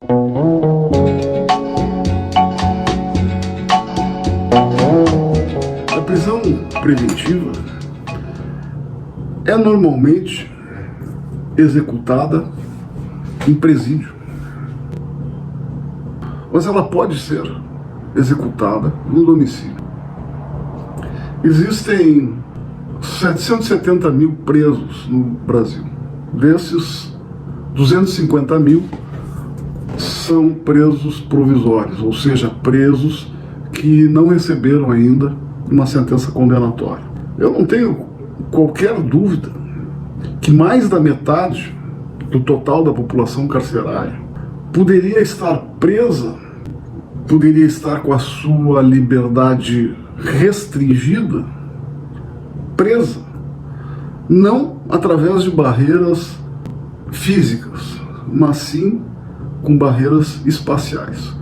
A prisão preventiva é normalmente executada em presídio, mas ela pode ser executada no domicílio. Existem 770 mil presos no Brasil. Desses, 250 mil são presos provisórios, ou seja, presos que não receberam ainda uma sentença condenatória. Eu não tenho qualquer dúvida que mais da metade do total da população carcerária poderia estar presa, poderia estar com a sua liberdade restringida, presa, não através de barreiras físicas, mas sim com barreiras espaciais,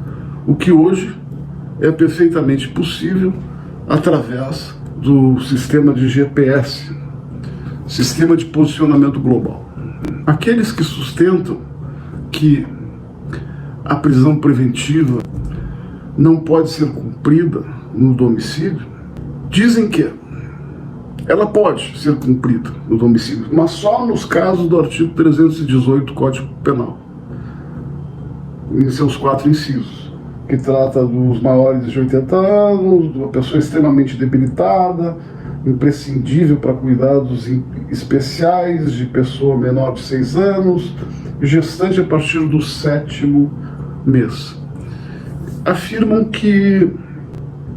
o que hoje é perfeitamente possível através do sistema de GPS, Sistema de Posicionamento Global. Aqueles que sustentam que a prisão preventiva não pode ser cumprida no domicílio, dizem que ela pode ser cumprida no domicílio, mas só nos casos do artigo 318 do Código Penal, em seus 4 incisos, que trata dos maiores de 80 anos, de uma pessoa extremamente debilitada, imprescindível para cuidados especiais, de pessoa menor de 6 anos, gestante a partir do 7º mês. Afirmam que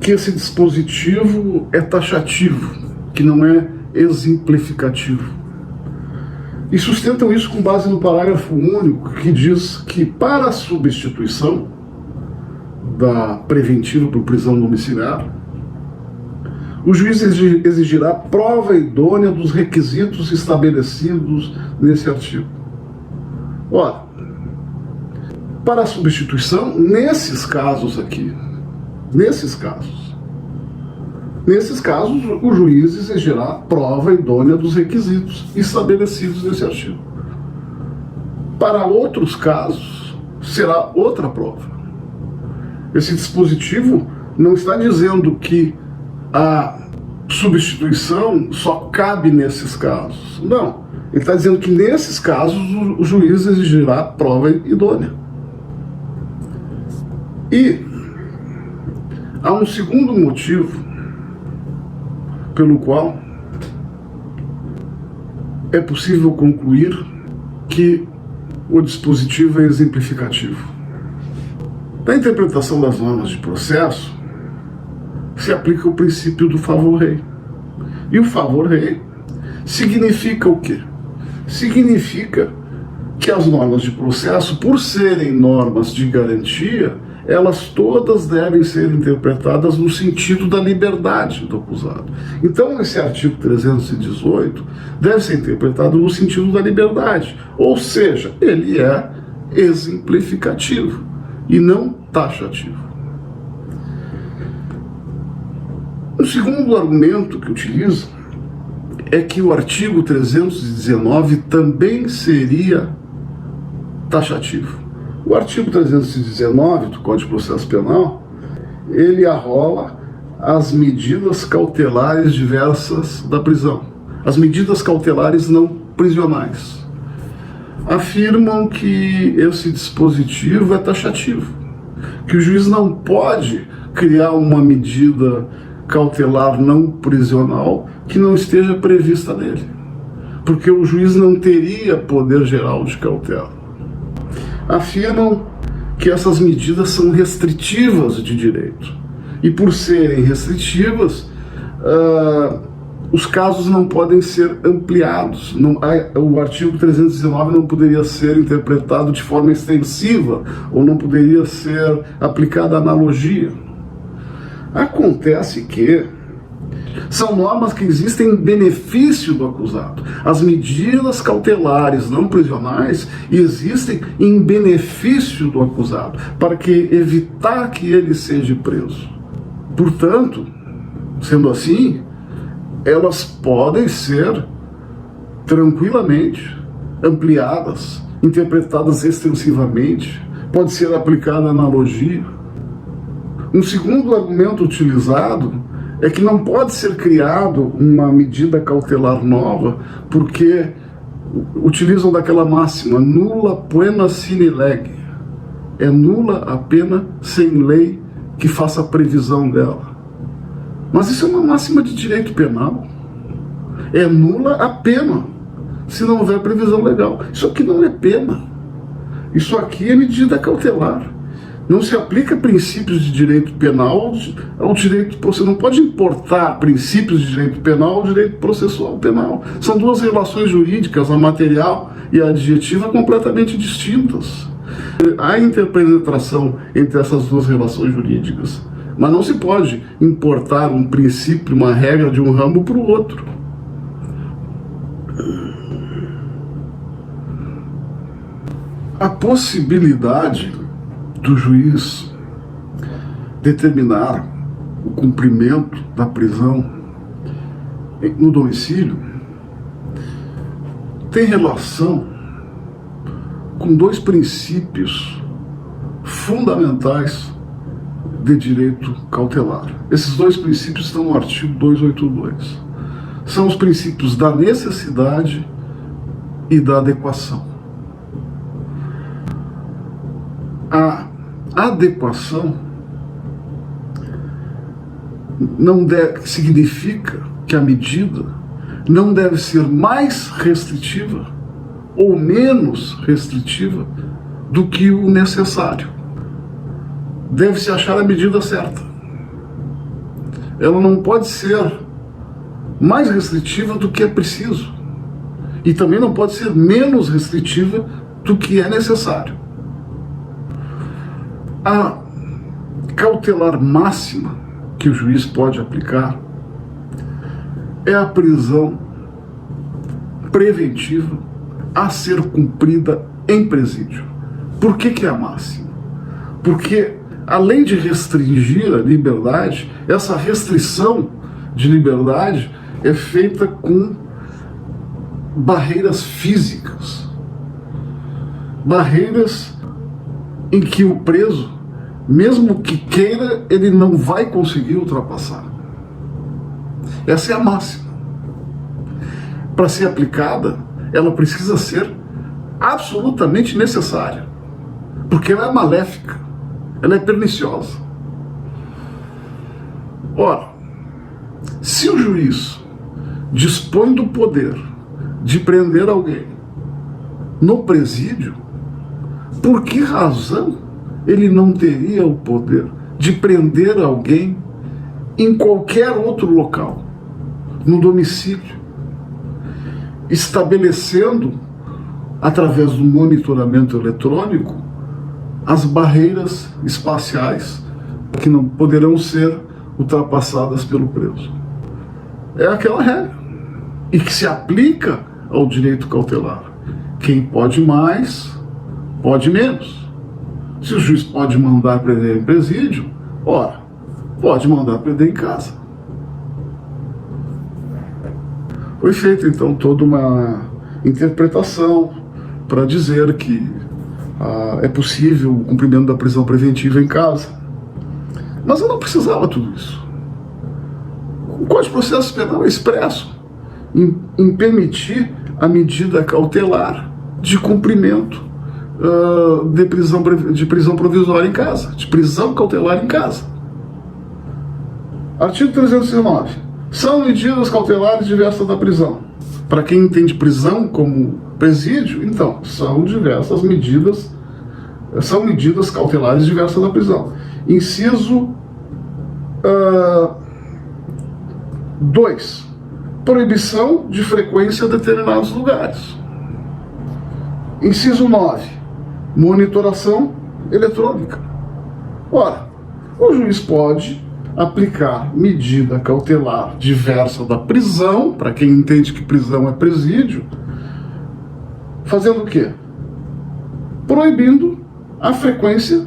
esse dispositivo é taxativo, que não é exemplificativo. E sustentam isso com base no parágrafo único, que diz que para a substituição da preventiva por prisão domiciliar, o juiz exigirá prova idônea dos requisitos estabelecidos nesse artigo. Ora, para a substituição, nesses casos, o juiz exigirá prova idônea dos requisitos estabelecidos nesse artigo. Para outros casos, será outra prova. Esse dispositivo não está dizendo que a substituição só cabe nesses casos. Não. Ele está dizendo que nesses casos o juiz exigirá prova idônea. E há um segundo motivo pelo qual é possível concluir que o dispositivo é exemplificativo. Na interpretação das normas de processo, se aplica o princípio do favor-rei. E o favor-rei significa o quê? Significa que as normas de processo, por serem normas de garantia, elas todas devem ser interpretadas no sentido da liberdade do acusado. Então, esse artigo 318 deve ser interpretado no sentido da liberdade, ou seja, ele é exemplificativo e não taxativo. O segundo argumento que utiliza é que o artigo 319 também seria taxativo. O artigo 319 do Código de Processo Penal, ele arrola as medidas cautelares diversas da prisão, as medidas cautelares não prisionais. Afirmam que esse dispositivo é taxativo, que o juiz não pode criar uma medida cautelar não prisional que não esteja prevista nele, porque o juiz não teria poder geral de cautela. Afirmam que essas medidas são restritivas de direito, e por serem restritivas, os casos não podem ser ampliados. O artigo 319 não poderia ser interpretado de forma extensiva, ou não poderia ser aplicada analogia. Acontece que são normas que existem em benefício do acusado. As medidas cautelares não prisionais existem em benefício do acusado, para evitar que ele seja preso. Portanto, sendo assim, elas podem ser tranquilamente ampliadas, interpretadas extensivamente, pode ser aplicada a analogia. Um segundo argumento utilizado é que não pode ser criado uma medida cautelar nova porque utilizam daquela máxima, nulla poena sine lege. É nula a pena sem lei que faça previsão dela. Mas isso é uma máxima de direito penal. É nula a pena se não houver previsão legal. Isso aqui não é pena. Isso aqui é medida cautelar. Não se aplica princípios de direito penal ao direito. Você não pode importar princípios de direito penal ao direito processual penal. São duas relações jurídicas, a material e a adjetiva, completamente distintas. Há interpenetração entre essas duas relações jurídicas, mas não se pode importar um princípio, uma regra de um ramo para o outro. A possibilidade do juiz determinar o cumprimento da prisão no domicílio tem relação com dois princípios fundamentais de direito cautelar. Esses dois princípios estão no artigo 282. São os princípios da necessidade e da adequação. A adequação não significa que a medida não deve ser mais restritiva ou menos restritiva do que o necessário. Deve-se achar a medida certa. Ela não pode ser mais restritiva do que é preciso. E também não pode ser menos restritiva do que é necessário. A cautelar máxima que o juiz pode aplicar é a prisão preventiva a ser cumprida em presídio. Por que é a máxima? Porque, além de restringir a liberdade, essa restrição de liberdade é feita com barreiras físicas. Barreiras em que o preso, mesmo que queira, ele não vai conseguir ultrapassar. Essa é a máxima. Para ser aplicada, ela precisa ser absolutamente necessária, porque ela é maléfica, ela é perniciosa. Ora, se o juiz dispõe do poder de prender alguém no presídio, por que razão ele não teria o poder de prender alguém em qualquer outro local, no domicílio, estabelecendo, através do monitoramento eletrônico, as barreiras espaciais que não poderão ser ultrapassadas pelo preso? É aquela regra, e que se aplica ao direito cautelar. Quem pode mais, pode menos. Se o juiz pode mandar prender em presídio, ora, pode mandar prender em casa. Foi feita então toda uma interpretação para dizer que é possível o cumprimento da prisão preventiva em casa. Mas eu não precisava tudo isso. O Código de Processo Penal é expresso em permitir a medida cautelar de cumprimento de prisão provisória em casa, de prisão cautelar em casa. Artigo 309. São medidas cautelares diversas da prisão. Para quem entende prisão como presídio, então, são medidas cautelares diversas da prisão. Inciso 2. Proibição de frequência a determinados lugares. Inciso 9. Monitoração eletrônica. Ora, o juiz pode aplicar medida cautelar diversa da prisão, para quem entende que prisão é presídio, fazendo o quê? Proibindo a frequência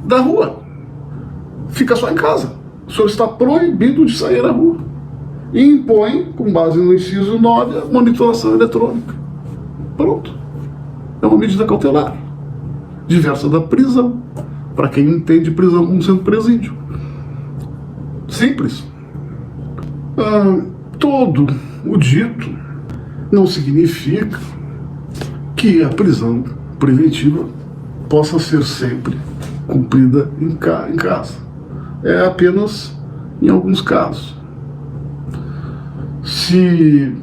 da rua. Fica só em casa. O senhor está proibido de sair à rua. E impõe, com base no inciso 9, a monitoração eletrônica. Pronto. É uma medida cautelar. diversa da prisão, para quem entende prisão como sendo presídio. Simples. Todo o dito não significa que a prisão preventiva possa ser sempre cumprida em casa. É apenas em alguns casos. Se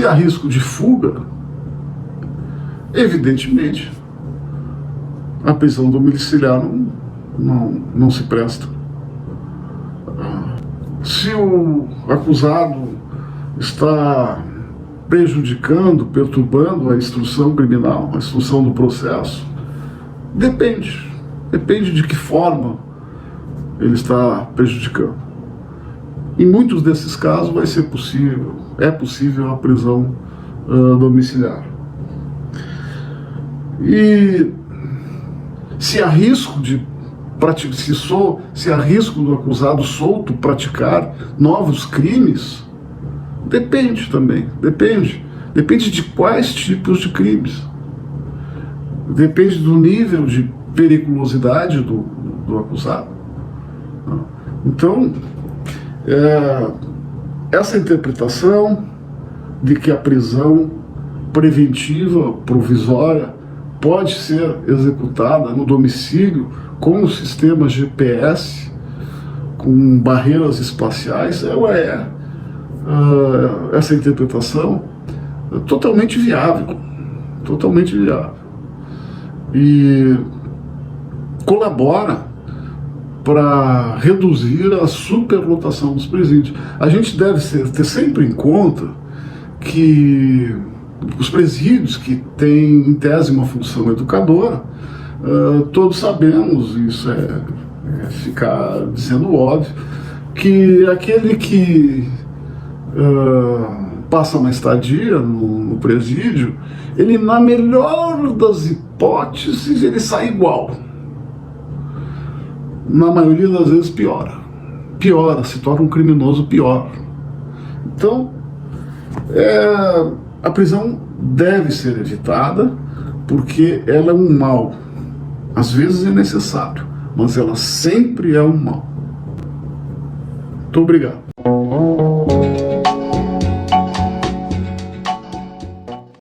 há risco de fuga, evidentemente, a prisão domiciliar não se presta. Se o acusado está prejudicando, perturbando a instrução criminal, a instrução do processo, depende de que forma ele está prejudicando. Em muitos desses casos é possível a prisão domiciliar. E se há risco se há risco do acusado solto praticar novos crimes, depende também. Depende de quais tipos de crimes. Depende do nível de periculosidade do acusado. Então, essa interpretação de que a prisão preventiva, provisória, pode ser executada no domicílio com o sistema GPS, com barreiras espaciais, essa interpretação é totalmente viável. E colabora para reduzir a superlotação dos presídios. A gente deve ter sempre em conta que os presídios que têm, em tese, uma função educadora, todos sabemos, isso é ficar dizendo óbvio, que aquele que passa uma estadia no presídio, ele, na melhor das hipóteses, ele sai igual. Na maioria das vezes piora, se torna um criminoso pior. Então, a prisão deve ser evitada, porque ela é um mal. Às vezes é necessário, mas ela sempre é um mal. Muito obrigado.